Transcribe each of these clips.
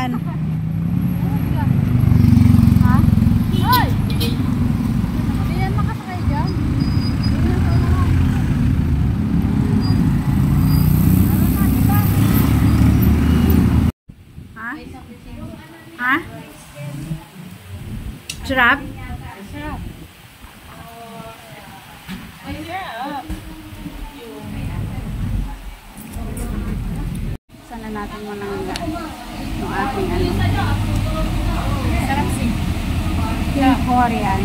Saan? Ha? Hoy! Hindi yan makasakay dyan. Ha? Ha? Giraffe? Sana natin mo lang yung ating ano. Sarap sing. Yung Korean.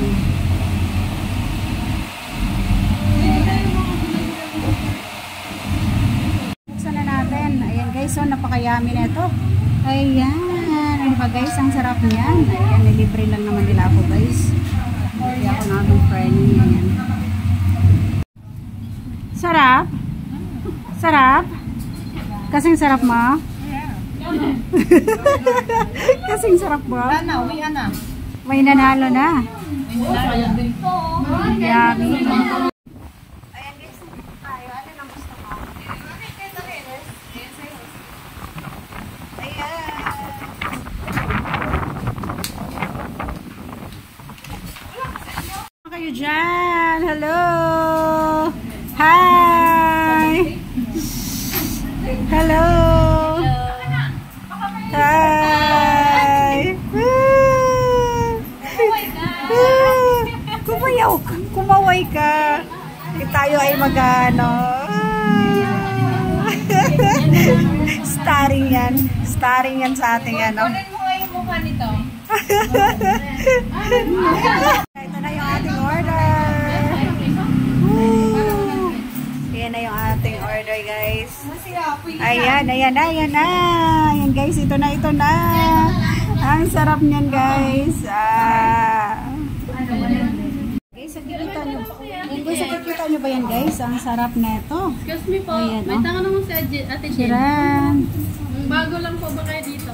Sana natin. Ayan guys, so napakayami na ito. Ayan. Ano ba guys, ang sarap niyan. Ayan, nilibre lang naman nila ako guys. Hindi ako namin friend. Ayan. Sarap? Sarap? Kasing sarap mo? Kasing sarap mo? Uwi na. May nanalo na. Sayang din po. Yummy. Ayan guys, tayo. Ano nang gusto mo? Ayan. Kayo dyan. Hello. Hi. Hello. Hi. Kumaway ka. Tayo ay magano. Starring yan. Starring yan sa ating ano. Kunin mo nga yung mukha nito. Ito na yung ating order. Ayan na yung ating order guys. Ayan, ayan na, ayan na. Ayan guys, ito na, ito na. Ang sarap niyan guys. Guys, nakikita nyo. Guys, nakikita nyo ba yan guys? Ang sarap na ito. Excuse me po. Ayan, May tanong naman si Ate Jen. Shiran. Bago lang po ba kayo dito?